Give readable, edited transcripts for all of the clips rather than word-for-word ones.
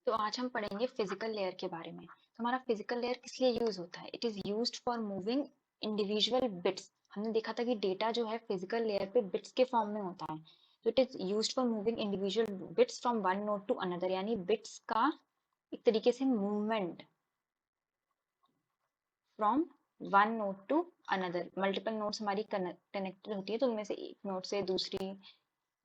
तो आज हम पढ़ेंगे फिजिकल लेयर के बारे में। तो हमारा फिजिकल लेयर किस लिए यूज होता है? It is used for moving individual bits. हमने देखा था कि डेटा जो है फिजिकल लेयर पे बिट्स के फॉर्म में होता है। तो it is used for moving individual bits from one node to another, यानी बिट्स का एक तरीके से movement from one node to another. Multiple nodes हमारी कनेक्टेड होती है, तो उनमें से एक नोड से दूसरी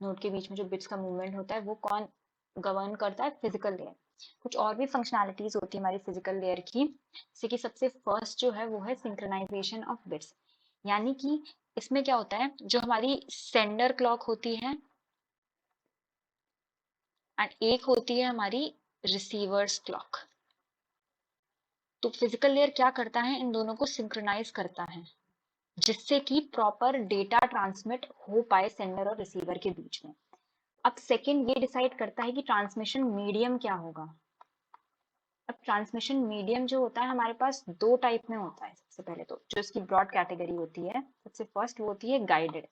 नोड के बीच में जो बिट्स का मूवमेंट होता है वो कौन गवर्न करता है? Physical layer. कुछ और भी फंक्शनैलिटीज होती है हमारी फिजिकल लेयर की, जैसे कि सबसे फर्स्ट जो है वो है सिंक्रोनाइजेशन ऑफ बिट्स। यानी कि इसमें क्या होता है, जो हमारी सेंडर क्लॉक होती है एंड एक होती है हमारी रिसीवर्स क्लॉक। तो फिजिकल लेयर क्या करता है, इन दोनों को सिंक्रोनाइज करता है जिससे कि प्रॉपर डेटा ट्रांसमिट हो पाए सेंडर और रिसीवर के बीच में। अब सेकंड ये डिसाइड करता है कि ट्रांसमिशन मीडियम क्या होगा। अब ट्रांसमिशन मीडियम जो होता है हमारे पास दो टाइप में होता है। सबसे पहले तो जो इसकी ब्रॉड कैटेगरी होती है, सबसे फर्स्ट वो होती है गाइडेड,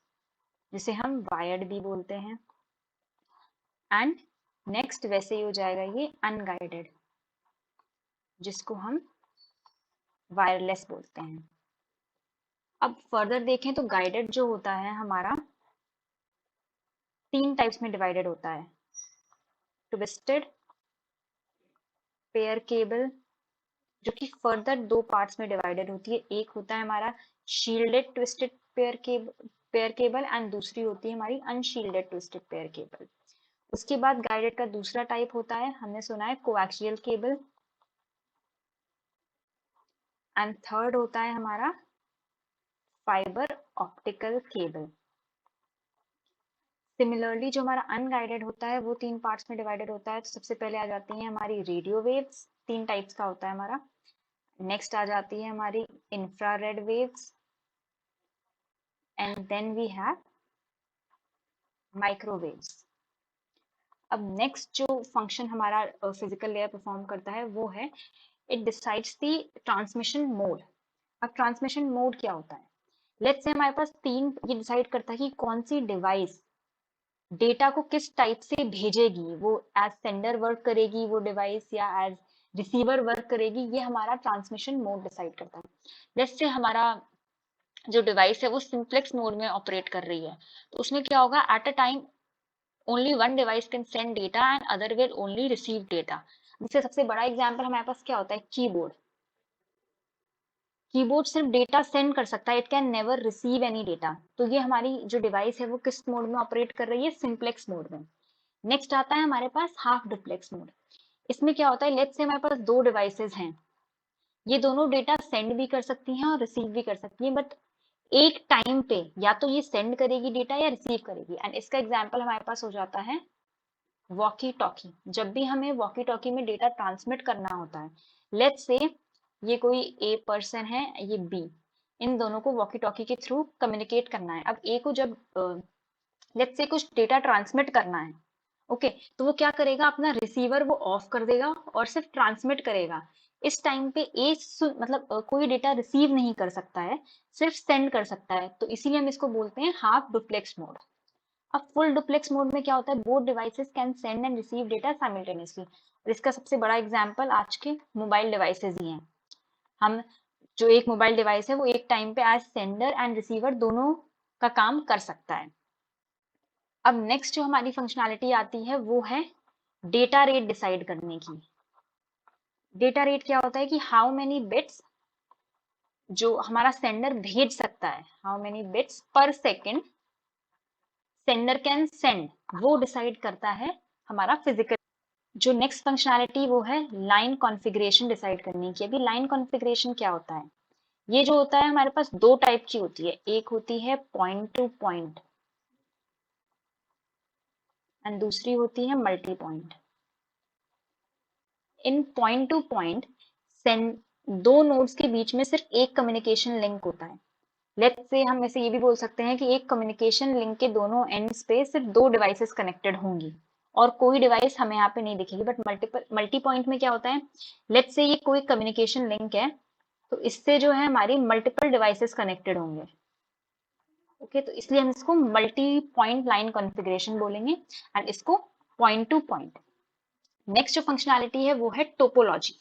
जिसे हम वायर्ड भी बोलते हैं। एंड नेक्स्ट वैसे ही हो जाएगा ये अनगाइडेड, जिसको हम वायरलेस बोलते हैं। अब फर्दर देखें तो गाइडेड जो होता है हमारा तीन टाइप्स में डिवाइडेड होता है। ट्विस्टेड पेयर केबल, जो कि फर्दर दो पार्ट्स में डिवाइडेड होती है। एक होता है हमारा shielded twisted pair cable and दूसरी होती है हमारी अनशील्डेड ट्विस्टेड पेयर केबल। उसके बाद गाइडेड का दूसरा टाइप होता है, हमने सुना है, कोएक्सियल केबल। एंड थर्ड होता है हमारा फाइबर ऑप्टिकल केबल। सिमिलरली जो हमारा अनगाइडेड होता है वो तीन पार्ट्स में डिवाइडेड होता है। तो सबसे पहले आ जाती है हमारी रेडियो वेव्स, तीन टाइप्स का होता है हमारा। नेक्स्ट आ जाती है हमारी infrared waves, and then we have microwaves. अब नेक्स्ट जो फंक्शन हमारा फिजिकल लेयर परफॉर्म करता है वो है, it decides the transmission mode. अब ट्रांसमिशन मोड क्या होता है? लेट्स से हमारे पास तीन, ये डिसाइड करता है कि कौन सी डिवाइस डेटा को किस टाइप से भेजेगी। वो एज सेंडर वर्क करेगी वो डिवाइस, या एज रिसीवर वर्क करेगी, ये हमारा ट्रांसमिशन मोड डिसाइड करता है। लेट्स से हमारा जो डिवाइस है वो सिंप्लेक्स मोड में ऑपरेट कर रही है, तो उसमें क्या होगा, at a time only one device can send data and other will only receive data। जिससे सबसे बड़ा एग्जांपल हमारे पास क्या होता है, कीबोर्ड। कीबोर्ड सिर्फ डेटा सेंड कर सकता है, it can never receive any data. तो ये हमारी जो डिवाइस है वो किस मोड में ऑपरेट कर रही है? सिंप्लेक्स मोड में। नेक्स्ट आता है हमारे पास हाफ डुप्लेक्स मोड। इसमें क्या होता है, लेट्स से हमारे पास दो डिवाइसेस हैं, ये दोनों डेटा सेंड भी कर सकती हैं और रिसीव भी कर सकती हैं, बट एक टाइम पे या तो ये सेंड करेगी डेटा या रिसीव करेगी। एंड इसका एग्जाम्पल हमारे पास हो जाता है वॉकी टॉकी। जब भी हमें वॉकी टॉकी में डेटा ट्रांसमिट करना होता है, लेट्स से ये कोई ए पर्सन है, ये बी, इन दोनों को वॉकी टॉकी के थ्रू कम्युनिकेट करना है। अब ए को जब लेट्स से कुछ डेटा ट्रांसमिट करना है, ओके, तो वो क्या करेगा, अपना रिसीवर वो ऑफ कर देगा और सिर्फ ट्रांसमिट करेगा। इस टाइम पे ए मतलब कोई डेटा रिसीव नहीं कर सकता है, सिर्फ सेंड कर सकता है। तो इसीलिए हम इसको बोलते हैं हाफ डुप्लेक्स मोड। अब फुल डुप्लेक्स मोड में क्या होता है, both devices can send and receive data simultaneously. और इसका सबसे बड़ा एग्जांपल आज के मोबाइल डिवाइसेस ही हैं। हम जो एक मोबाइल डिवाइस है वो एक टाइम पे एज सेंडर एंड रिसीवर दोनों का काम कर सकता है। अब नेक्स्ट जो हमारी फंक्शनैलिटी आती है वो है डेटा रेट डिसाइड करने की। डेटा रेट क्या होता है कि हाउ मेनी बिट्स जो हमारा सेंडर भेज सकता है, हाउ मेनी बिट्स पर सेकेंड सेंडर कैन सेंड, वो डिसाइड करता है हमारा फिजिकल। जो नेक्स्ट फंक्शनैलिटी वो है लाइन कॉन्फ़िगरेशन डिसाइड करने की। अभी लाइन कॉन्फ़िगरेशन क्या होता है, ये जो होता है हमारे पास दो टाइप की होती है, एक होती है पॉइंट टू पॉइंट एंड दूसरी होती है मल्टी पॉइंट। इन पॉइंट टू पॉइंट सेंड दो नोड्स के बीच में सिर्फ एक कम्युनिकेशन लिंक होता है। लेट्स से हम ऐसे ये भी बोल सकते हैं कि एक कम्युनिकेशन लिंक के दोनों एंड्स पे सिर्फ दो डिवाइसेस कनेक्टेड होंगी और कोई डिवाइस हमें यहाँ पे नहीं दिखेगी। बट मल्टी पॉइंट में क्या होता है, लेट्स से ये कोई कम्युनिकेशन लिंक है, तो इससे जो है हमारी मल्टीपल डिवाइसेस कनेक्टेड होंगे। ओके, तो इसलिए हम इसको मल्टी पॉइंट लाइन कॉन्फ़िगरेशन बोलेंगे एंड इसको पॉइंट टू पॉइंट। नेक्स्ट जो फंक्शनैलिटी है वो है टोपोलॉजी।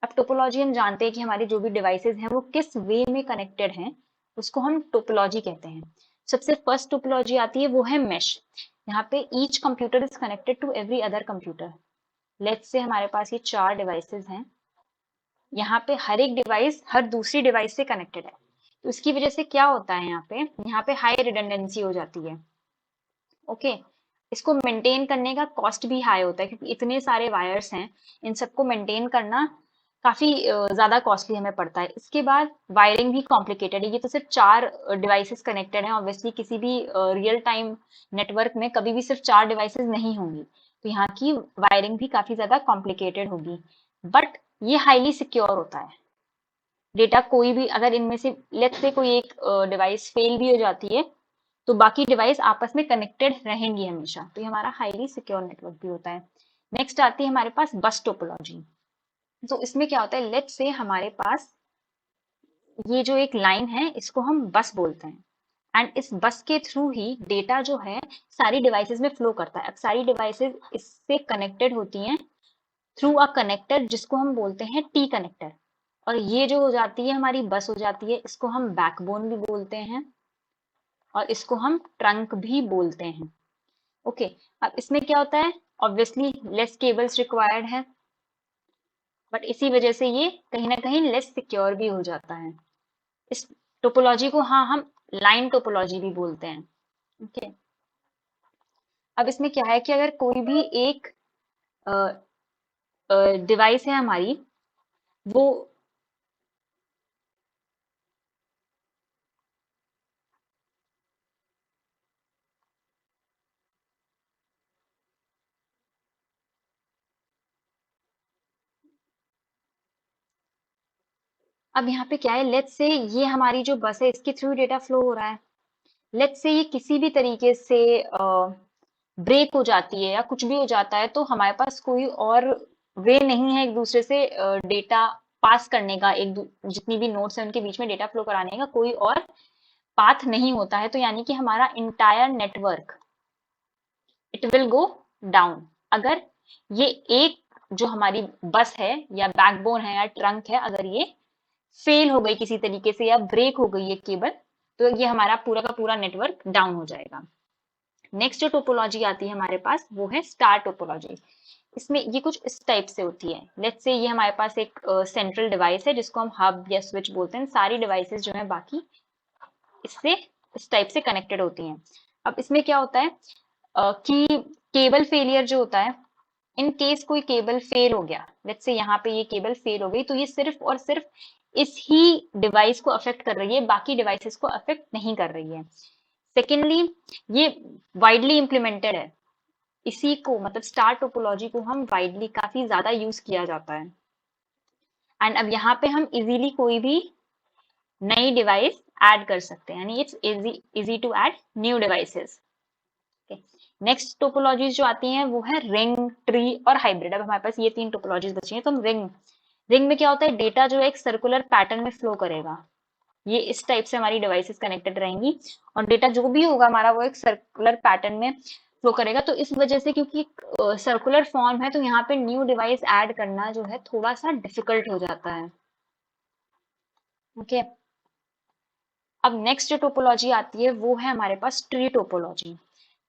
अब टोपोलॉजी हम जानते हैं कि हमारे जो भी डिवाइसेस हैं वो किस वे में कनेक्टेड हैं, उसको हम टोपोलॉजी कहते हैं। सबसे फर्स्ट टोपोलॉजी आती है वो है मेश। यहाँ पे each computer is connected to every other computer. Let's say हमारे पास ये 4 डिवाइसेस हैं, यहाँ पे हर एक डिवाइस हर दूसरी डिवाइस से कनेक्टेड है। तो इसकी वजह से क्या होता है, यहाँ पे हाई रिडंडेंसी हो जाती है। ओके, इसको मेंटेन करने का कॉस्ट भी हाई होता है क्योंकि इतने सारे वायर्स हैं, इन सबको मेंटेन करना काफी ज्यादा कॉस्टली हमें पड़ता है। इसके बाद वायरिंग भी कॉम्प्लिकेटेड है। ये तो सिर्फ 4 डिवाइसेस कनेक्टेड हैं, ऑब्वियसली किसी भी रियल टाइम नेटवर्क में कभी भी सिर्फ 4 डिवाइसेस नहीं होंगी, तो यहाँ की वायरिंग भी काफी ज्यादा कॉम्प्लिकेटेड होगी। बट ये हाईली सिक्योर होता है। डेटा कोई भी अगर इनमें से लेट्स से कोई एक डिवाइस फेल भी हो जाती है तो बाकी डिवाइस आपस में कनेक्टेड रहेंगी हमेशा, तो ये हमारा हाईली सिक्योर नेटवर्क भी होता है। नेक्स्ट आती है हमारे पास बस टोपोलॉजी। तो इसमें क्या होता है, लेट्स से हमारे पास ये जो एक लाइन है इसको हम बस बोलते हैं, एंड इस बस के थ्रू ही डेटा जो है सारी डिवाइसेस में फ्लो करता है। अब सारी डिवाइसेस इससे कनेक्टेड होती हैं थ्रू अ कनेक्टर जिसको हम बोलते हैं टी कनेक्टर, और ये जो हो जाती है हमारी बस हो जाती है, इसको हम बैकबोन भी बोलते हैं और इसको हम ट्रंक भी बोलते हैं। ओके, अब इसमें क्या होता है, ऑब्वियसली लेस केबल्स रिक्वायर्ड है, बट इसी वजह से ये कहीं ना कहीं लेस सिक्योर भी हो जाता है। इस टोपोलॉजी को हाँ हम लाइन टोपोलॉजी भी बोलते हैं। ओके, अब इसमें क्या है कि अगर कोई भी एक डिवाइस है हमारी, वो अब यहाँ पे क्या है, लेट्स से ये हमारी जो बस है इसके थ्रू डेटा फ्लो हो रहा है। लेट्स से ये किसी भी तरीके से ब्रेक हो जाती है या कुछ भी हो जाता है, तो हमारे पास कोई और वे नहीं है एक दूसरे से डेटा पास करने का, जितनी भी नोड्स है उनके बीच में डेटा फ्लो कराने का कोई और पाथ नहीं होता है, तो यानी कि हमारा entire network it will go down. अगर ये एक जो हमारी बस है या बैकबोन है या ट्रंक है, अगर ये फेल हो गई किसी तरीके से या ब्रेक हो गई ये केबल, तो ये हमारा पूरा का पूरा नेटवर्क डाउन हो जाएगा। नेक्स्ट जो टोपोलॉजी आती है हमारे पास वो है स्टार टोपोलॉजी। इसमें ये कुछ इस टाइप से होती है। लेट्स से ये हमारे पास एक सेंट्रल डिवाइस है जिसको हम हब या स्विच बोलते हैं। सारी डिवाइसेस जो है बाकी इससे इस टाइप से कनेक्टेड होती हैं। अब इसमें क्या होता है कि केबल फेलियर जो होता है, इन केस कोई केबल फेल हो गया, लेट्स से यहाँ पे ये केबल फेल हो गई, तो ये सिर्फ और सिर्फ इस ही डिवाइस को अफेक्ट कर रही है, बाकी डिवाइसेस को अफेक्ट नहीं कर रही है। सेकेंडली, ये वाइडली इम्प्लीमेंटेड है। इसी को मतलब स्टार टोपोलॉजी को हम वाइडली काफी ज्यादा यूज किया जाता है। एंड अब यहाँ पे हम इजीली कोई भी नई डिवाइस ऐड कर सकते हैं, यानी it's easy to add new devices. Next topologies जो आती हैं वो है रिंग, ट्री और हाइब्रिड। अब हमारे पास ये 3 टोपोलॉजीज बची हैं, तो हम रिंग में क्या होता है, डेटा जो है एक सर्कुलर पैटर्न में फ्लो करेगा। ये इस टाइप से हमारी डिवाइसेस कनेक्टेड रहेंगी और डेटा जो भी होगा हमारा वो एक सर्कुलर पैटर्न में फ्लो करेगा। तो इस वजह से क्योंकि सर्कुलर फॉर्म है, तो यहाँ पे न्यू डिवाइस ऐड करना जो है थोड़ा सा डिफिकल्ट हो जाता है। ओके, अब नेक्स्ट जो टोपोलॉजी आती है वो है हमारे पास ट्री टोपोलॉजी।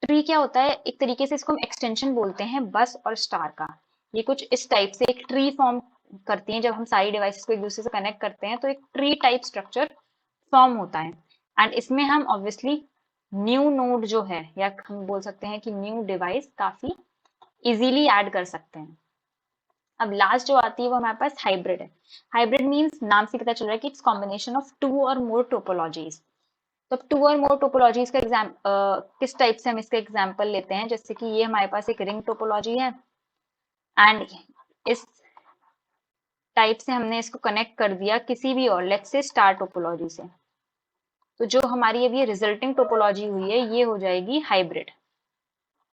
ट्री क्या होता है, एक तरीके से इसको हम एक्सटेंशन बोलते हैं बस और स्टार का। ये कुछ इस टाइप से एक ट्री फॉर्म करती हैं। जब हम सारी डिवाइसेस को एक दूसरे से कनेक्ट करते हैं तो एक ट्री टाइप स्ट्रक्चर फॉर्म होता है, एंड इसमें हम ऑब्वियसली न्यू नोड जो है या हम बोल सकते हैं कि न्यू डिवाइस काफी इजीली ऐड कर सकते हैं। अब लास्ट जो आती है वो हमारे पास हाइब्रिड है। हाइब्रिड मीन्स नाम से पता चल रहा है कि इट्स कॉम्बिनेशन ऑफ 2 और मोर टोपोलॉजीज। तो 2 और मोर टोपोलॉजीज का किस टाइप से हम इसका एग्जाम्पल लेते हैं, जैसे कि ये हमारे पास एक रिंग टोपोलॉजी है एंड इस टाइप से हमने इसको कनेक्ट कर दिया किसी भी और लेट्स से स्टार टोपोलॉजी से, तो जो हमारी अब ये रिजल्टिंग टोपोलॉजी हुई है ये हो जाएगी हाइब्रिड।